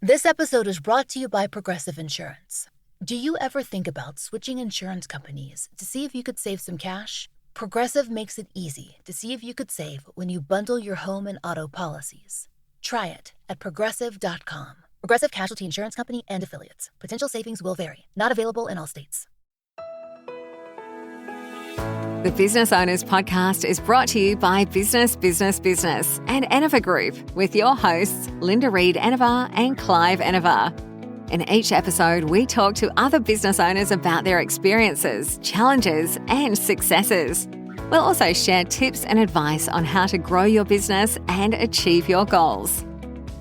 This episode is brought to you by Progressive Insurance. Do you ever think about switching insurance companies to see if you could save some cash? Progressive makes it easy to see if you could save when you bundle your home and auto policies. Try it at progressive.com. Progressive Casualty Insurance Company and Affiliates. Potential savings will vary. Not available in all states. The Business Owners Podcast is brought to you by Business and Enova Group with your hosts Linda Reid Enevar and Clive Enevar. In each episode, we talk to other business owners about their experiences, challenges and successes. We'll also share tips and advice on how to grow your business and achieve your goals.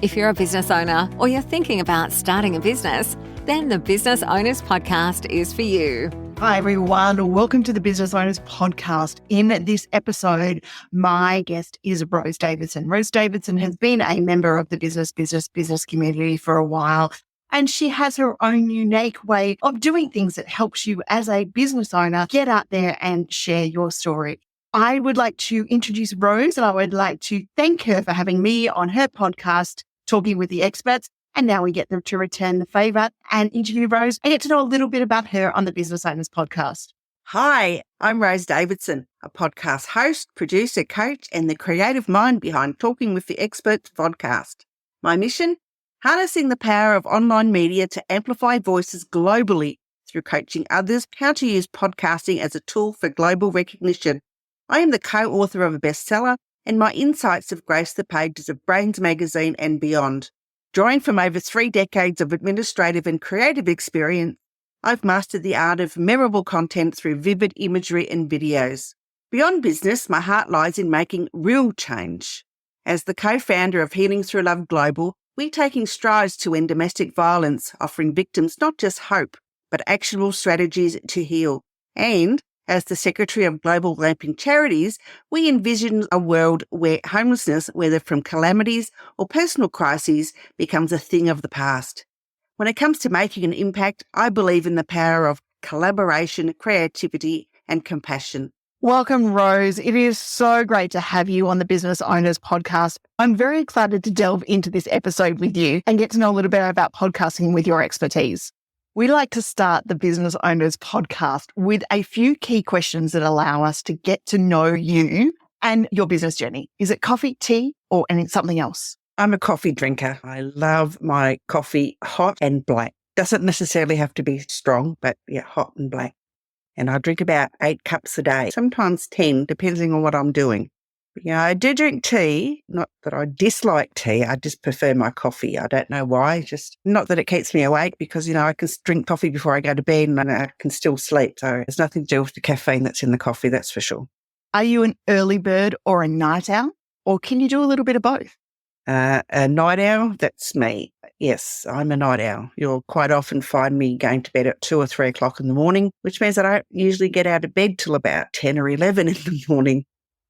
If you're a business owner or you're thinking about starting a business, then the Business Owners Podcast is for you. Hi, everyone. Welcome to the Business Owners Podcast. In this episode, my guest is Rose Davidson. Rose Davidson has been a member of the business community for a while, and she has her own unique way of doing things that helps you as a business owner get out there and share your story. I would like to introduce Rose, and I would like to thank her for having me on her podcast, Talking with the Experts. And now we get them to return the favour and interview Rose and get to know a little bit about her on the Business Owners Podcast. Hi, I'm Rose Davidson, a podcast host, producer, coach, and the creative mind behind Talking with the Experts podcast. My mission? Harnessing the power of online media to amplify voices globally through coaching others how to use podcasting as a tool for global recognition. I am the co-author of a bestseller, and my insights have graced the pages of Brains magazine and beyond. Drawing from over 3 decades of administrative and creative experience, I've mastered the art of memorable content through vivid imagery and videos. Beyond business, my heart lies in making real change. As the co-founder of Healing Through Love Global, we're taking strides to end domestic violence, offering victims not just hope, but actionable strategies to heal. And as the Secretary of Global Lamping Charities, we envision a world where homelessness, whether from calamities or personal crises, becomes a thing of the past. When it comes to making an impact, I believe in the power of collaboration, creativity, and compassion. Welcome, Rose. It is so great to have you on the Business Owners Podcast. I'm very excited to delve into this episode with you and get to know a little bit about podcasting with your expertise. We like to start the Business Owners Podcast with a few key questions that allow us to get to know you and your business journey. Is it coffee, tea, or something else? I'm a coffee drinker. I love my coffee hot and black. Doesn't necessarily have to be strong, but yeah, hot and black. And I drink about 8 cups a day, sometimes 10, depending on what I'm doing. Yeah, I do drink tea. Not that I dislike tea. I just prefer my coffee. I don't know why. Just not that it keeps me awake because, I can drink coffee before I go to bed and I can still sleep. So there's nothing to do with the caffeine that's in the coffee, that's for sure. Are you an early bird or a night owl? Or can you do a little bit of both? A night owl, that's me. Yes, I'm a night owl. You'll quite often find me going to bed at 2 or 3 o'clock in the morning, which means I don't usually get out of bed till about 10 or 11 in the morning,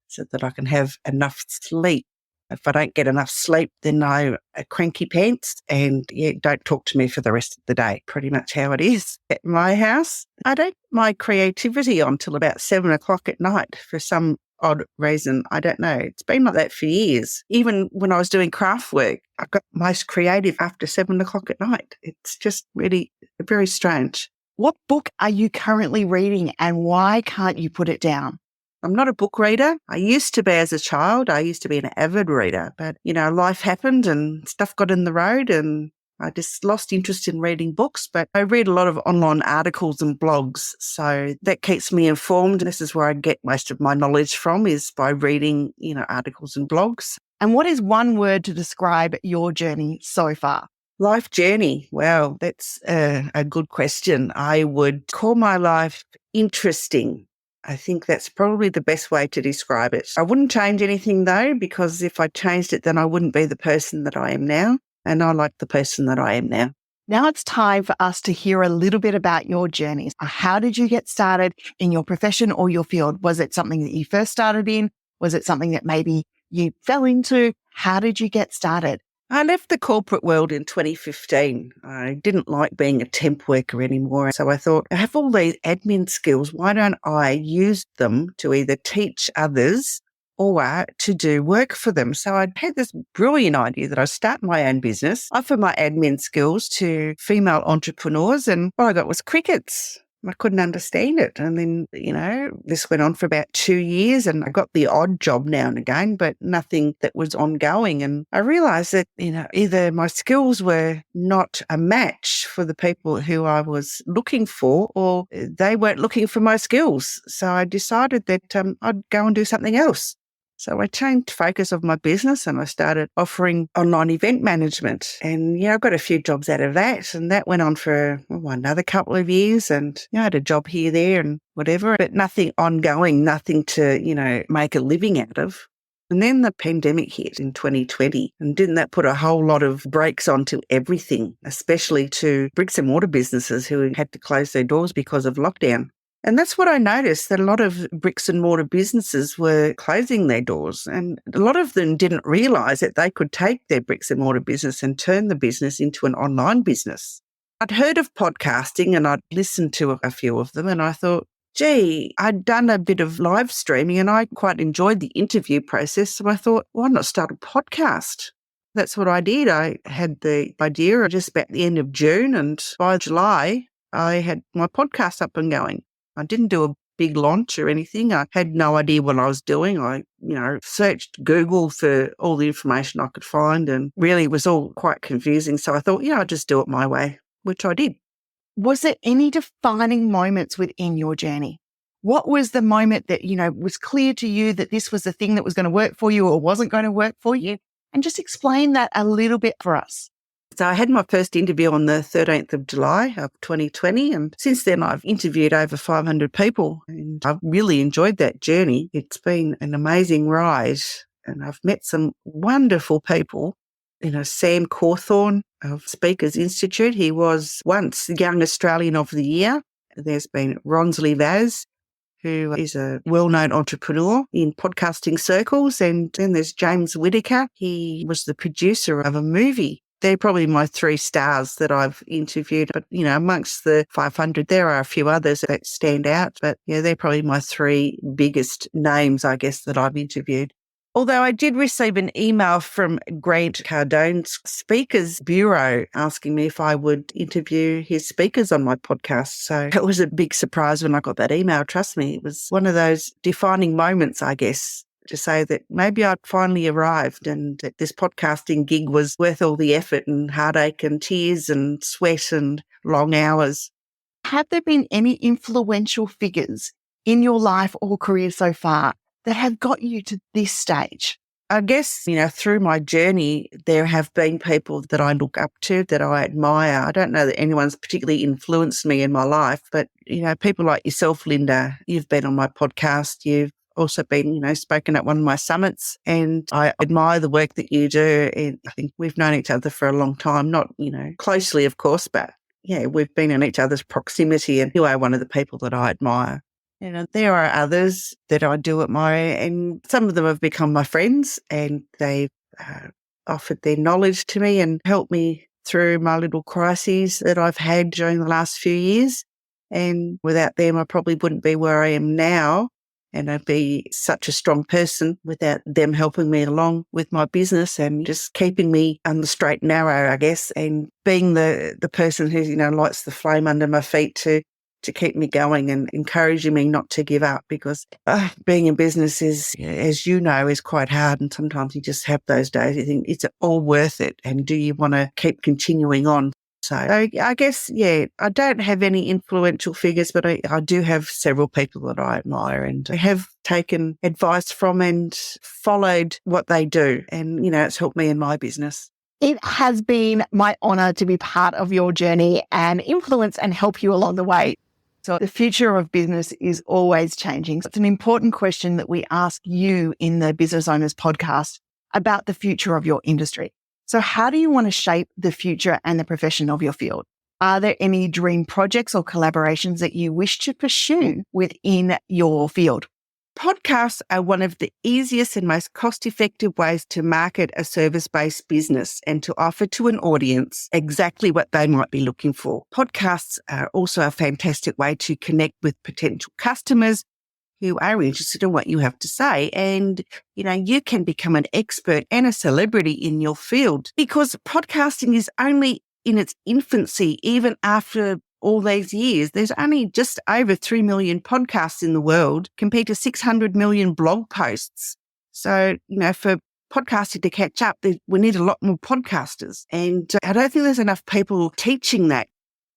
so that I can have enough sleep. If I don't get enough sleep, then I'm a cranky pants and don't talk to me for the rest of the day. Pretty much how it is at my house. I don't my creativity on till about 7 o'clock at night for some odd reason. I don't know. It's been like that for years. Even when I was doing craft work, I got most creative after 7 o'clock at night. It's just really very strange. What book are you currently reading and why can't you put it down? I'm not a book reader. I used to be as a child. I used to be an avid reader, but, life happened and stuff got in the road and I just lost interest in reading books. But I read a lot of online articles and blogs, so that keeps me informed. This is where I get most of my knowledge from, is by reading, articles and blogs. And what is one word to describe your journey so far? Life journey. Well, that's a good question. I would call my life interesting. I think that's probably the best way to describe it. I wouldn't change anything though, because if I changed it, then I wouldn't be the person that I am now. And I like the person that I am now. Now it's time for us to hear a little bit about your journeys. How did you get started in your profession or your field? Was it something that you first started in? Was it something that maybe you fell into? How did you get started? I left the corporate world in 2015. I didn't like being a temp worker anymore. So I thought, I have all these admin skills. Why don't I use them to either teach others or to do work for them. So I'd had this brilliant idea that I'd start my own business, offer my admin skills to female entrepreneurs, and all I got was crickets. I couldn't understand it. And then, this went on for about 2 years, and I got the odd job now and again, but nothing that was ongoing. And I realized that, either my skills were not a match for the people who I was looking for, or they weren't looking for my skills. So I decided that I'd go and do something else. So I changed focus of my business and I started offering online event management. And, I got a few jobs out of that. And that went on for another couple of years. And, I had a job here, there and whatever, but nothing ongoing, nothing to, make a living out of. And then the pandemic hit in 2020. And didn't that put a whole lot of brakes onto everything, especially to bricks and mortar businesses who had to close their doors because of lockdown? And that's what I noticed, that a lot of bricks and mortar businesses were closing their doors, and a lot of them didn't realise that they could take their bricks and mortar business and turn the business into an online business. I'd heard of podcasting and I'd listened to a few of them, and I thought, gee, I'd done a bit of live streaming and I quite enjoyed the interview process. So I thought, why not start a podcast? That's what I did. I had the idea just about the end of June, and by July, I had my podcast up and going. I didn't do a big launch or anything. I had no idea what I was doing. I, searched Google for all the information I could find, and really it was all quite confusing. So I thought, I'd just do it my way, which I did. Was there any defining moments within your journey? What was the moment that, was clear to you that this was the thing that was going to work for you or wasn't going to work for you? And just explain that a little bit for us. So I had my first interview on the 13th of July of 2020, and since then I've interviewed over 500 people, and I've really enjoyed that journey. It's been an amazing ride, and I've met some wonderful people. Sam Cawthorne of Speakers Institute, he was once Young Australian of the Year. There's been Ronsley Vaz, who is a well-known entrepreneur in podcasting circles, and then there's James Whitaker. He was the producer of a movie. They're probably my 3 stars that I've interviewed. But, amongst the 500, there are a few others that stand out. But, they're probably my 3 biggest names, I guess, that I've interviewed. Although I did receive an email from Grant Cardone's Speakers Bureau asking me if I would interview his speakers on my podcast. So it was a big surprise when I got that email. Trust me, it was one of those defining moments, I guess, to say that maybe I'd finally arrived and that this podcasting gig was worth all the effort and heartache and tears and sweat and long hours. Have there been any influential figures in your life or career so far that have got you to this stage? I guess, through my journey, there have been people that I look up to, that I admire. I don't know that anyone's particularly influenced me in my life, but, people like yourself, Linda, you've been on my podcast, you've also been, spoken at one of my summits, and I admire the work that you do. And I think we've known each other for a long time, not, closely, of course, but we've been in each other's proximity, and you are one of the people that I admire. There are others that I do admire, and some of them have become my friends, and they've offered their knowledge to me and helped me through my little crises that I've had during the last few years. And without them, I probably wouldn't be where I am now. And I'd be such a strong person without them helping me along with my business and just keeping me on the straight and narrow, I guess, and being the person who, lights the flame under my feet to keep me going and encouraging me not to give up, because being in business is, as you know, is quite hard. And sometimes you just have those days you think, it's all worth it? And do you want to keep continuing on? So I guess, I don't have any influential figures, but I do have several people that I admire and I have taken advice from and followed what they do. And, it's helped me in my business. It has been my honour to be part of your journey and influence and help you along the way. So the future of business is always changing. So it's an important question that we ask you in the Business Owners podcast about the future of your industry. So how do you want to shape the future and the profession of your field? Are there any dream projects or collaborations that you wish to pursue within your field? Podcasts are one of the easiest and most cost-effective ways to market a service-based business and to offer to an audience exactly what they might be looking for. Podcasts are also a fantastic way to connect with potential customers, who are interested in what you have to say. And, you can become an expert and a celebrity in your field, because podcasting is only in its infancy, even after all these years. There's only just over 3 million podcasts in the world compared to 600 million blog posts. So, for podcasting to catch up, we need a lot more podcasters. And I don't think there's enough people teaching that.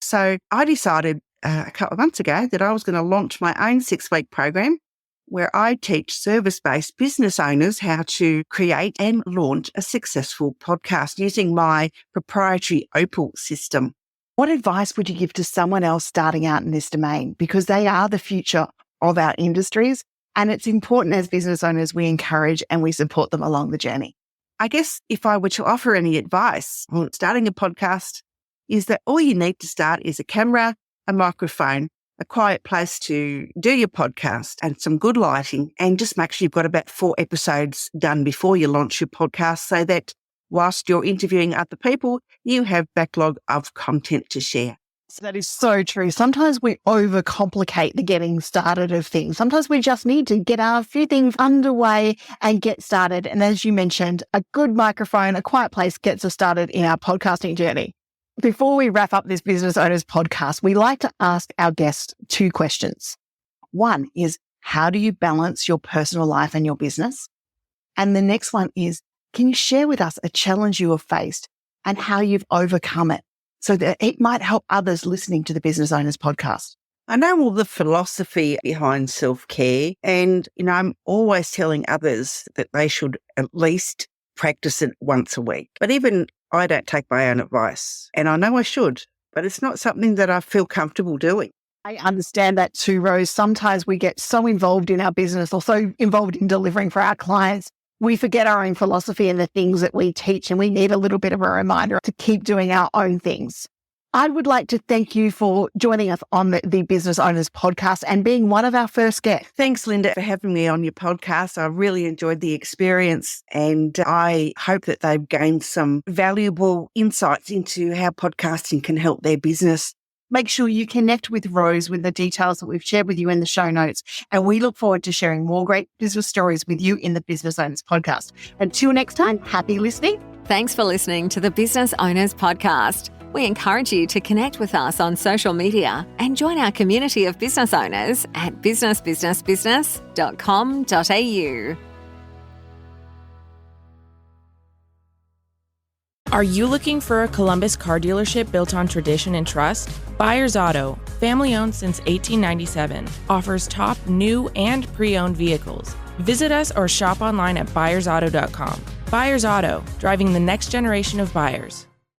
So I decided a couple of months ago that I was going to launch my own 6-week program where I teach service-based business owners how to create and launch a successful podcast using my proprietary Opal system. What advice would you give to someone else starting out in this domain? Because they are the future of our industries, and it's important as business owners we encourage and we support them along the journey. I guess if I were to offer any advice on starting a podcast, is that all you need to start is a camera, a microphone, a quiet place to do your podcast, and some good lighting, and just make sure you've got about 4 episodes done before you launch your podcast, so that whilst you're interviewing other people, you have backlog of content to share. So that is so true. Sometimes we overcomplicate the getting started of things. Sometimes we just need to get a few things underway and get started. And as you mentioned, a good microphone, a quiet place gets us started in our podcasting journey. Before we wrap up this Business Owners podcast, we like to ask our guests 2 questions. One is, how do you balance your personal life and your business? And the next one is, can you share with us a challenge you have faced and how you've overcome it so that it might help others listening to the Business Owners podcast? I know all the philosophy behind self-care, and, I'm always telling others that they should at least practice it once a week. But even I don't take my own advice, and I know I should, but it's not something that I feel comfortable doing. I understand that too, Rose. Sometimes we get so involved in our business or so involved in delivering for our clients, we forget our own philosophy and the things that we teach, and we need a little bit of a reminder to keep doing our own things. I would like to thank you for joining us on the Business Owners podcast and being one of our first guests. Thanks, Linda, for having me on your podcast. I really enjoyed the experience, and I hope that they've gained some valuable insights into how podcasting can help their business. Make sure you connect with Rose with the details that we've shared with you in the show notes. And we look forward to sharing more great business stories with you in the Business Owners podcast. Until next time, happy listening. Thanks for listening to the Business Owners podcast. We encourage you to connect with us on social media and join our community of business owners at businessbusinessbusiness.com.au. Are you looking for a Columbus car dealership built on tradition and trust? Buyers Auto, family-owned since 1897, offers top new and pre-owned vehicles. Visit us or shop online at buyersauto.com. Buyers Auto, driving the next generation of buyers.